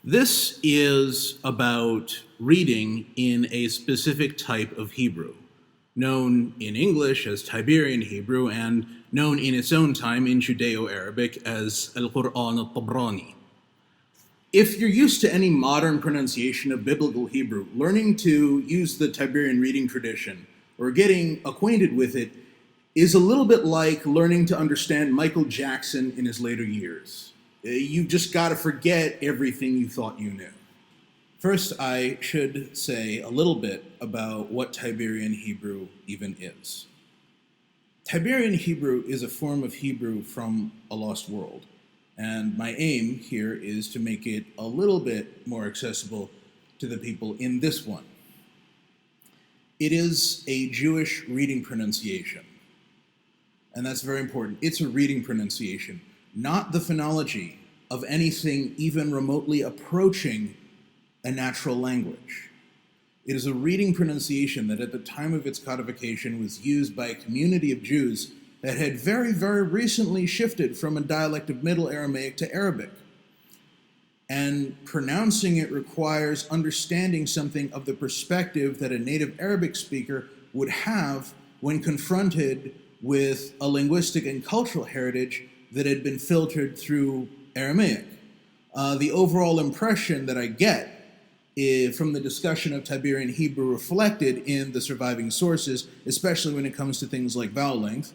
This is about reading in a specific type of Hebrew, known in English as Tiberian Hebrew and known in its own time in Judeo-Arabic as Al-Qur'an al-Tabrani. If you're used to any modern pronunciation of biblical Hebrew, learning to use the Tiberian reading tradition or getting acquainted with it is a little bit like learning to understand Michael Jackson in his later years. You've just got to forget everything you thought you knew. First, I should say a little bit about what Tiberian Hebrew even is. Tiberian Hebrew is a form of Hebrew from a lost world, and my aim here is to make it a little bit more accessible to the people in this one. It is a Jewish reading pronunciation, and that's very important. It's a reading pronunciation, not the phonology of anything even remotely approaching a natural language. It is a reading pronunciation that at the time of its codification was used by a community of Jews that had very, very recently shifted from a dialect of Middle Aramaic to Arabic. And pronouncing it requires understanding something of the perspective that a native Arabic speaker would have when confronted with a linguistic and cultural heritage that had been filtered through Aramaic. The overall impression that I get from the discussion of Tiberian Hebrew reflected in the surviving sources, especially when it comes to things like vowel length,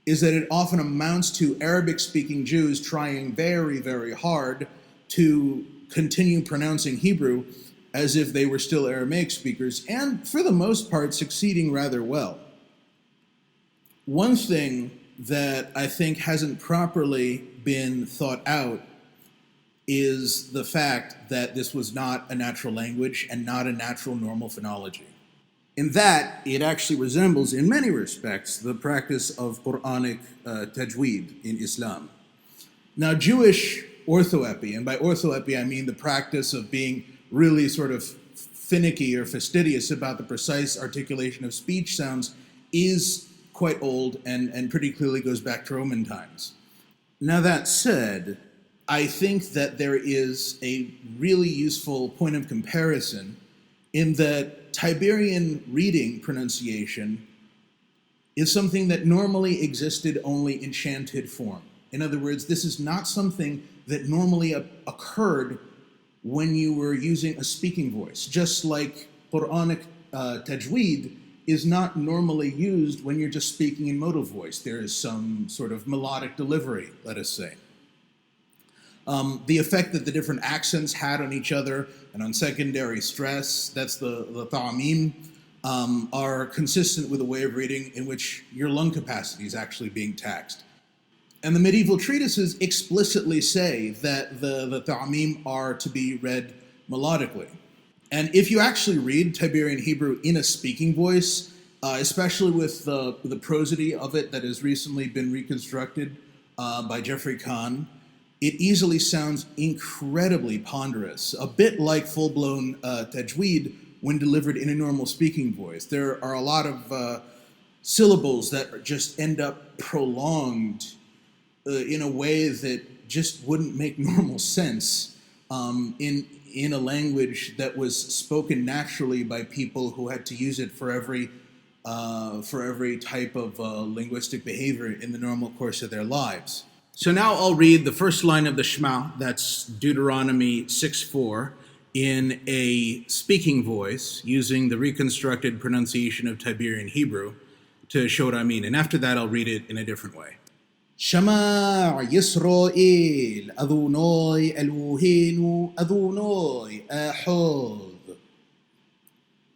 is that it often amounts to Arabic-speaking Jews trying very, very hard to continue pronouncing Hebrew as if they were still Aramaic speakers, and for the most part succeeding rather well. One thing that I think hasn't properly been thought out is the fact that this was not a natural language and not a natural normal phonology. In that, it actually resembles, in many respects, the practice of Quranic tajweed in Islam. Now, Jewish orthoepy, and by orthoepy I mean the practice of being really sort of finicky or fastidious about the precise articulation of speech sounds, is quite old and pretty clearly goes back to Roman times. Now, that said, I think that there is a really useful point of comparison in that Tiberian reading pronunciation is something that normally existed only in chanted form. In other words, this is not something that normally occurred when you were using a speaking voice, just like Quranic tajweed is not normally used when you're just speaking in modal voice. There is some sort of melodic delivery, let us say. The effect that the different accents had on each other and on secondary stress, that's the ta'amim, are consistent with a way of reading in which your lung capacity is actually being taxed. And the medieval treatises explicitly say that the ta'amim are to be read melodically. And if you actually read Tiberian Hebrew in a speaking voice, especially with the prosody of it that has recently been reconstructed by Jeffrey Kahn, it easily sounds incredibly ponderous, a bit like full-blown tajweed when delivered in a normal speaking voice. There are a lot of syllables that just end up prolonged in a way that just wouldn't make normal sense in a language that was spoken naturally by people who had to use it for every type of linguistic behavior in the normal course of their lives. So now I'll read the first line of the Shema, that's Deuteronomy 6:4, in a speaking voice using the reconstructed pronunciation of Tiberian Hebrew to show what I mean. And after that, I'll read it in a different way. Shema Yisrael, Adonai Eloheinu, Adonai Echad.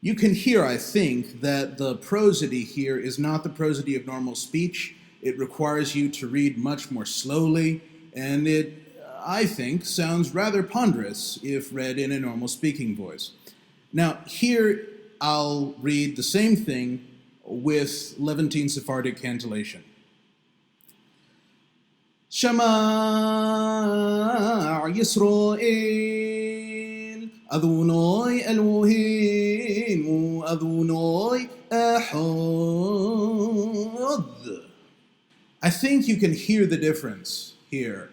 You can hear, I think, that the prosody here is not the prosody of normal speech. It requires you to read much more slowly, and it, I think, sounds rather ponderous if read in a normal speaking voice. Now, here I'll read the same thing with Levantine Sephardic cantillation. Shema Yisrael, Adonai Eloheinu, Adonai Echad. I think you can hear the difference here.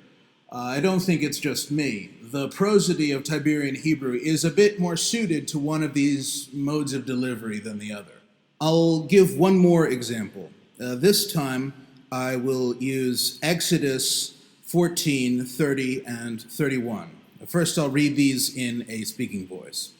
I don't think it's just me. the prosody of Tiberian Hebrew is a bit more suited to one of these modes of delivery than the other. I'll give one more example. This time I will use Exodus 14, 30, and 31. First I'll read these in a speaking voice.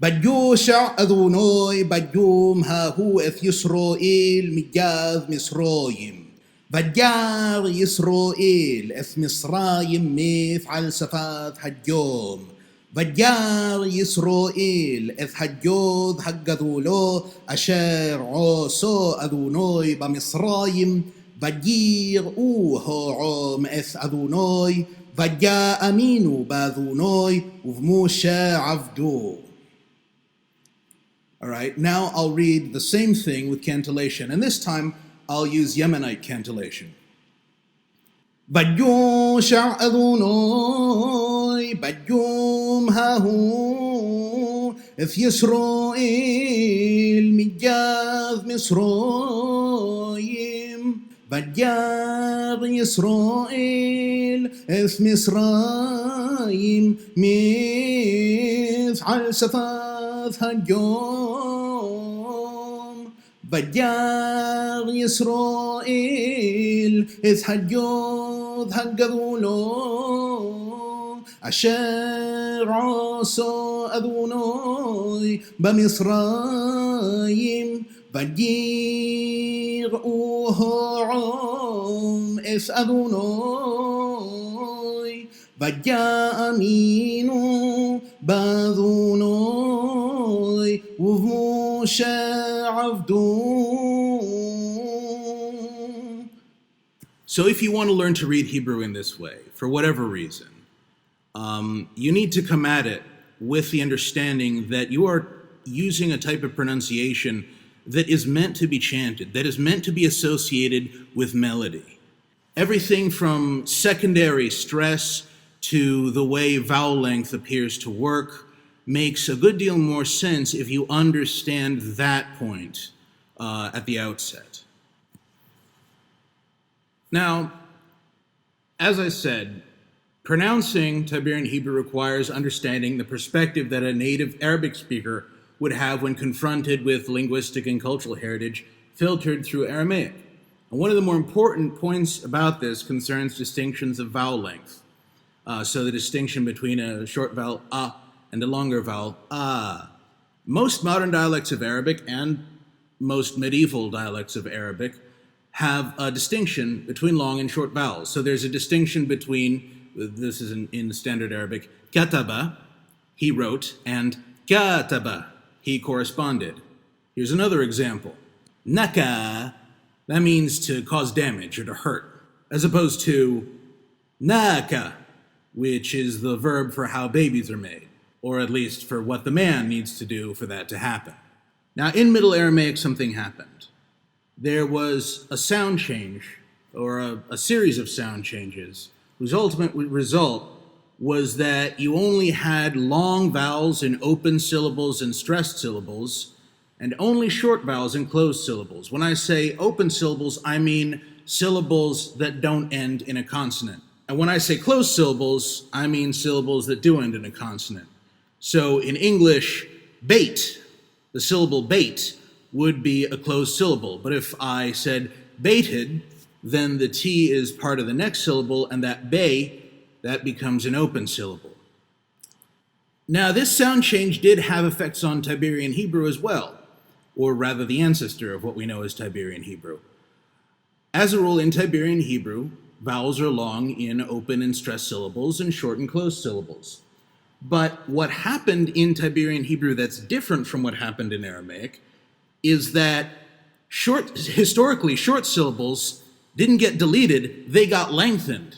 بجوشع أذونوي بجوم هاهو إث يسرائيل مجاذ مصرايم بجار يسرائيل إث مصرايم ميث على سفاث حجوم بجار يسرائيل إث حجوذ حجذولو أشار عوسو أذونوي بمصرايم بجير أوه عوم إث أذونوي بجا أمينو باذونوي وفموشا عفدو. All right, now I'll read the same thing with cantillation, and this time I'll use Yemenite cantillation. Bajum sha'adunoi, bajum hahu, if Yisrael mijaz Misroim, bajar Yisrael, if Misraim, mif'al safath hajom, bajar Yisrael, if hajod haggadulo, asher aso adunoi, bamisraim, bajir uho'om, if adunoi, baja aminu, badunoi, uvmusha avdu. So if you want to learn to read Hebrew in this way, for whatever reason, you need to come at it with the understanding that you are using a type of pronunciation that is meant to be chanted, that is meant to be associated with melody. Everything from secondary stress to the way vowel length appears to work makes a good deal more sense if you understand that point at the outset. Now, as I said, pronouncing Tiberian Hebrew requires understanding the perspective that a native Arabic speaker would have when confronted with linguistic and cultural heritage filtered through Aramaic. And one of the more important points about this concerns distinctions of vowel length. So the distinction between a short vowel a and a longer vowel a. Most modern dialects of Arabic and most medieval dialects of Arabic have a distinction between long and short vowels. So there's a distinction between, this is in standard Arabic, kataba, he wrote, and kataba, he corresponded. Here's another example. Naka, that means to cause damage or to hurt, as opposed to naka, which is the verb for how babies are made, or at least for what the man needs to do for that to happen. Now, in Middle Aramaic, something happened. There was a sound change, or a series of sound changes, whose ultimate result was that you only had long vowels in open syllables and stressed syllables, and only short vowels in closed syllables. When I say open syllables, I mean syllables that don't end in a consonant. And when I say closed syllables, I mean syllables that do end in a consonant. So in English, bait, the syllable bait, would be a closed syllable. But if I said baited, then the T is part of the next syllable, and that bay, that becomes an open syllable. Now, this sound change did have effects on Tiberian Hebrew as well, or rather the ancestor of what we know as Tiberian Hebrew. As a rule, in Tiberian Hebrew, vowels are long in open and stressed syllables and short in closed syllables. But what happened in Tiberian Hebrew that's different from what happened in Aramaic is that historically short syllables didn't get deleted, they got lengthened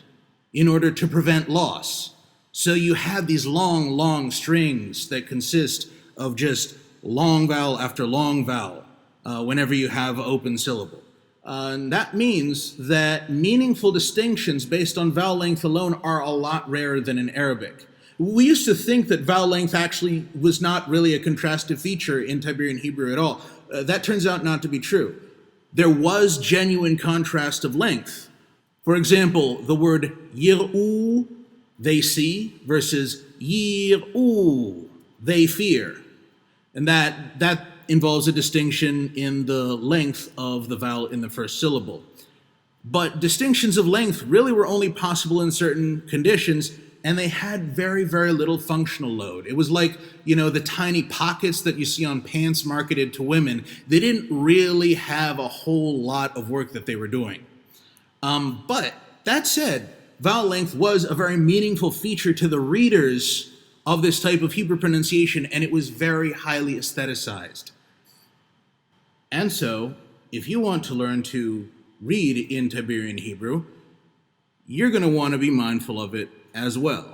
in order to prevent loss. So you have these long, long strings that consist of just long vowel after long vowel whenever you have open syllable. And that means that meaningful distinctions based on vowel length alone are a lot rarer than in Arabic. We used to think that vowel length actually was not really a contrastive feature in Tiberian Hebrew at all. That turns out not to be true. There was genuine contrast of length. For example, the word yir'u they see versus yir'u, they fear. And that involves a distinction in the length of the vowel in the first syllable. But distinctions of length really were only possible in certain conditions, and they had very, very little functional load. It was like, the tiny pockets that you see on pants marketed to women. They didn't really have a whole lot of work that they were doing. But that said, vowel length was a very meaningful feature to the readers of this type of Hebrew pronunciation, and it was very highly aestheticized. And so, if you want to learn to read in Tiberian Hebrew, you're going to want to be mindful of it as well.